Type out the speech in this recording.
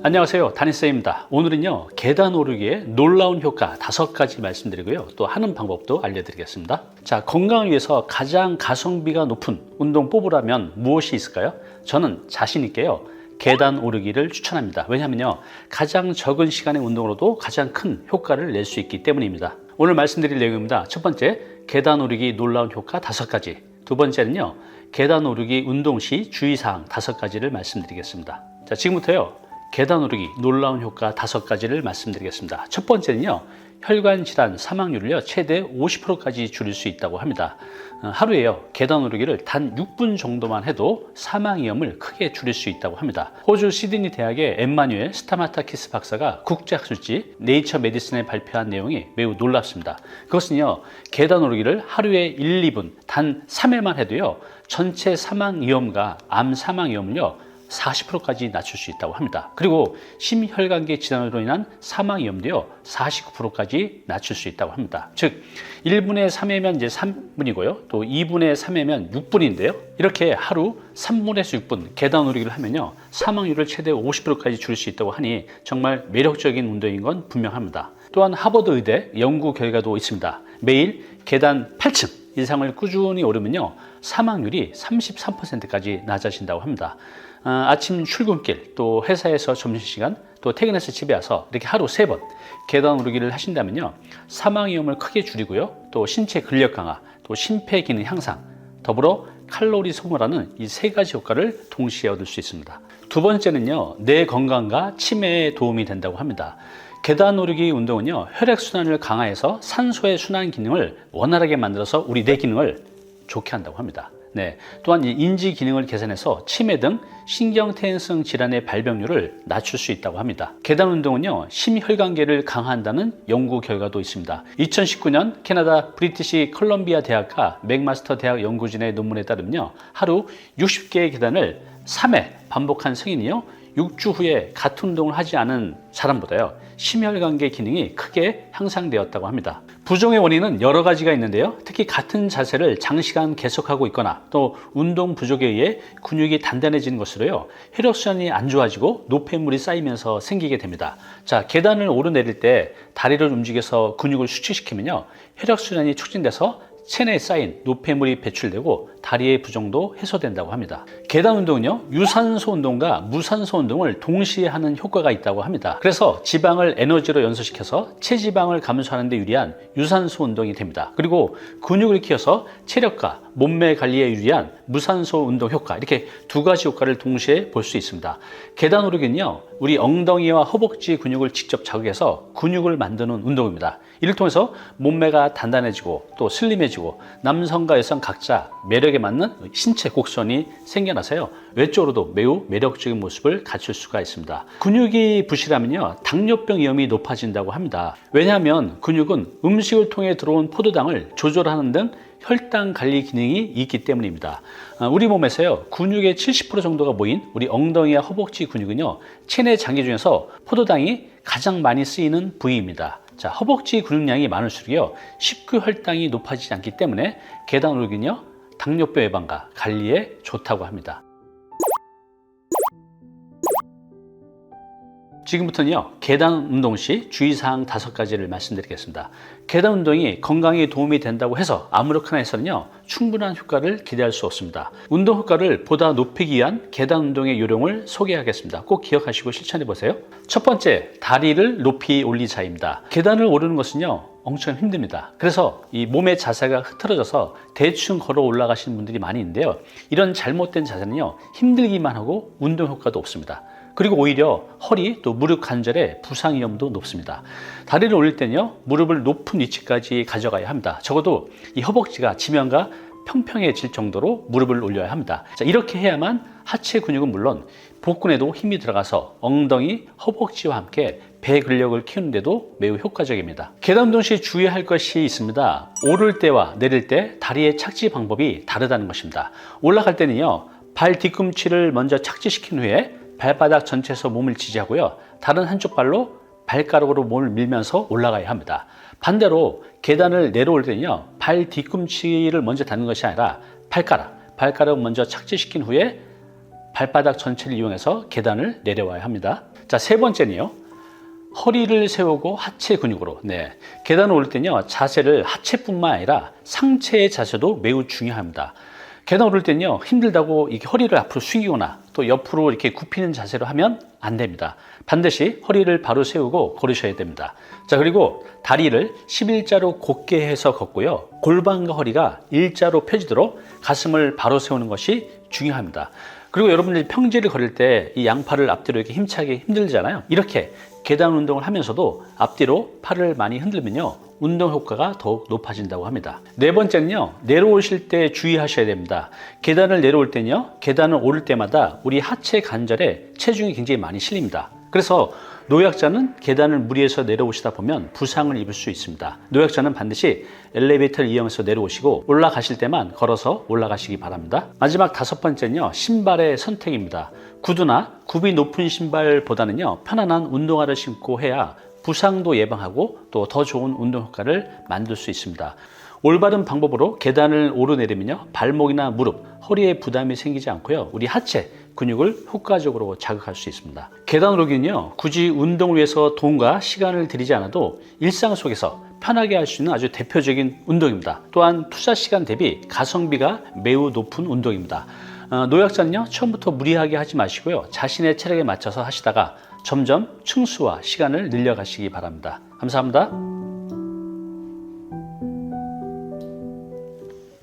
안녕하세요, 담임쌤입니다. 오늘은요, 계단 오르기의 놀라운 효과 5가지 말씀드리고요, 또 하는 방법도 알려드리겠습니다. 자, 건강을 위해서 가장 가성비가 높은 운동 뽑으라면 무엇이 있을까요? 저는 자신 있게요, 계단 오르기를 추천합니다. 왜냐하면요, 가장 적은 시간의 운동으로도 가장 큰 효과를 낼 수 있기 때문입니다. 오늘 말씀드릴 내용입니다. 첫 번째, 계단 오르기 놀라운 효과 5가지. 두 번째는요, 계단 오르기 운동 시 주의사항 5가지를 말씀드리겠습니다. 자, 지금부터요, 계단 오르기 놀라운 효과 5가지를 말씀드리겠습니다. 첫 번째는요, 혈관 질환 사망률을요, 최대 50%까지 줄일 수 있다고 합니다. 하루에요, 계단 오르기를 단 6분 정도만 해도 사망 위험을 크게 줄일 수 있다고 합니다. 호주 시드니 대학의 엠마뉴엘 스타마타키스 박사가 국제학술지 네이처 메디슨에 발표한 내용이 매우 놀랍습니다. 그것은요, 계단 오르기를 하루에 1, 2분 단 3회만 해도요, 전체 사망 위험과 암 사망 위험을요 40%까지 낮출 수 있다고 합니다. 그리고 심혈관계 질환으로 인한 사망 위험도요 49%까지 낮출 수 있다고 합니다. 즉 1분의 3회면 이제 3분이고요, 또 2분의 3회면 6분인데요, 이렇게 하루 3분에서 6분 계단 오르기를 하면요 사망률을 최대 50%까지 줄일 수 있다고 하니 정말 매력적인 운동인 건 분명합니다. 또한 하버드 의대 연구 결과도 있습니다. 매일 계단 8층 이상을 꾸준히 오르면요 사망률이 33%까지 낮아진다고 합니다. 아침 출근길, 또 회사에서 점심시간, 또 퇴근해서 집에 와서 이렇게 하루 3번 계단 오르기를 하신다면요 사망 위험을 크게 줄이고요, 또 신체 근력 강화, 또 심폐기능 향상, 더불어 칼로리 소모라는 이 3가지 효과를 동시에 얻을 수 있습니다. 두 번째는요, 뇌 건강과 치매에 도움이 된다고 합니다. 계단 오르기 운동은요 혈액순환을 강화해서 산소의 순환 기능을 원활하게 만들어서 우리 뇌 기능을 좋게 한다고 합니다. 네, 또한 인지 기능을 개선해서 치매 등 신경퇴행성 질환의 발병률을 낮출 수 있다고 합니다. 계단 운동은요 심혈관계를 강화한다는 연구 결과도 있습니다. 2019년 캐나다 브리티시 컬럼비아 대학과 맥마스터 대학 연구진의 논문에 따르면요 하루 60개의 계단을 3회 반복한 성인이요 6주 후에 같은 운동을 하지 않은 사람보다요 심혈관계 기능이 크게 향상되었다고 합니다. 부종의 원인은 여러 가지가 있는데요, 특히 같은 자세를 장시간 계속하고 있거나 또 운동 부족에 의해 근육이 단단해지는 것으로요 혈액순환이 안 좋아지고 노폐물이 쌓이면서 생기게 됩니다. 자, 계단을 오르내릴 때 다리를 움직여서 근육을 수축시키면요 혈액순환이 촉진돼서 체내에 쌓인 노폐물이 배출되고 다리의 부종도 해소된다고 합니다. 계단 운동은요 유산소 운동과 무산소 운동을 동시에 하는 효과가 있다고 합니다. 그래서 지방을 에너지로 연소시켜서 체지방을 감소하는 데 유리한 유산소 운동이 됩니다. 그리고 근육을 키워서 체력과 몸매 관리에 유리한 무산소 운동 효과, 이렇게 2가지 효과를 동시에 볼 수 있습니다. 계단 오르기는요 우리 엉덩이와 허벅지 근육을 직접 자극해서 근육을 만드는 운동입니다. 이를 통해서 몸매가 단단해지고 또 슬림해지고 남성과 여성 각자 매력에 맞는 신체 곡선이 생겨나서요 외적으로도 매우 매력적인 모습을 갖출 수가 있습니다. 근육이 부실하면요 당뇨병 위험이 높아진다고 합니다. 왜냐하면 근육은 음식을 통해 들어온 포도당을 조절하는 등 혈당 관리 기능이 있기 때문입니다. 우리 몸에서요 근육의 70% 정도가 모인 우리 엉덩이와 허벅지 근육은요 체내 장기 중에서 포도당이 가장 많이 쓰이는 부위입니다. 자, 허벅지 근육량이 많을수록요 식후혈당이 높아지지 않기 때문에 계단 오르기는요 당뇨병 예방과 관리에 좋다고 합니다. 지금부터는요 계단 운동 시 주의사항 5가지를 말씀드리겠습니다. 계단 운동이 건강에 도움이 된다고 해서 아무렇게나 해서는요 충분한 효과를 기대할 수 없습니다. 운동 효과를 보다 높이기 위한 계단 운동의 요령을 소개하겠습니다. 꼭 기억하시고 실천해 보세요. 첫 번째, 다리를 높이 올리자입니다. 계단을 오르는 것은요 엄청 힘듭니다. 그래서 이 몸의 자세가 흐트러져서 대충 걸어 올라가시는 분들이 많이 있는데요, 이런 잘못된 자세는요 힘들기만 하고 운동 효과도 없습니다. 그리고 오히려 허리 또 무릎 관절의 부상 위험도 높습니다. 다리를 올릴 때는요 무릎을 높은 위치까지 가져가야 합니다. 적어도 이 허벅지가 지면과 평평해질 정도로 무릎을 올려야 합니다. 자, 이렇게 해야만 하체 근육은 물론 복근에도 힘이 들어가서 엉덩이, 허벅지와 함께 배 근력을 키우는데도 매우 효과적입니다. 계단 운동 시 주의할 것이 있습니다. 오를 때와 내릴 때 다리의 착지 방법이 다르다는 것입니다. 올라갈 때는요 발 뒤꿈치를 먼저 착지시킨 후에 발바닥 전체에서 몸을 지지하고요 다른 한쪽 발로 발가락으로 몸을 밀면서 올라가야 합니다. 반대로 계단을 내려올 때는요 발 뒤꿈치를 먼저 닿는 것이 아니라 발가락을 먼저 착지시킨 후에 발바닥 전체를 이용해서 계단을 내려와야 합니다. 자, 세 번째는요. 허리를 세우고 하체 근육으로. 계단을 오를 때는요. 자세를 하체뿐만 아니라 상체의 자세도 매우 중요합니다. 계단 오를 때는요. 힘들다고 이렇게 허리를 앞으로 숙이거나 또 옆으로 이렇게 굽히는 자세로 하면 안 됩니다. 반드시 허리를 바로 세우고 걸으셔야 됩니다. 자, 그리고 다리를 11자로 곧게 해서 걷고요. 골반과 허리가 일자로 펴지도록 가슴을 바로 세우는 것이 중요합니다. 그리고 여러분들이 평지를 걸을 때 이 양팔을 앞뒤로 이렇게 힘차게 흔들잖아요. 이렇게 계단 운동을 하면서도 앞뒤로 팔을 많이 흔들면요. 운동 효과가 더욱 높아진다고 합니다. 네 번째는요. 내려오실 때 주의하셔야 됩니다. 계단을 내려올 때는요. 계단을 오를 때마다 우리 하체 관절에 체중이 굉장히 많이 실립니다. 그래서 노약자는 계단을 무리해서 내려오시다 보면 부상을 입을 수 있습니다. 노약자는 반드시 엘리베이터를 이용해서 내려오시고 올라가실 때만 걸어서 올라가시기 바랍니다. 마지막 다섯 번째는요. 신발의 선택입니다. 구두나 굽이 높은 신발보다는요. 편안한 운동화를 신고 해야 부상도 예방하고 또 더 좋은 운동 효과를 만들 수 있습니다. 올바른 방법으로 계단을 오르내리면요. 발목이나 무릎, 허리에 부담이 생기지 않고요. 우리 하체, 근육을 효과적으로 자극할 수 있습니다. 계단 오르기는요. 굳이 운동을 위해서 돈과 시간을 들이지 않아도 일상 속에서 편하게 할 수 있는 아주 대표적인 운동입니다. 또한 투자 시간 대비 가성비가 매우 높은 운동입니다. 노약자는요. 처음부터 무리하게 하지 마시고요. 자신의 체력에 맞춰서 하시다가 점점 층수와 시간을 늘려가시기 바랍니다. 감사합니다.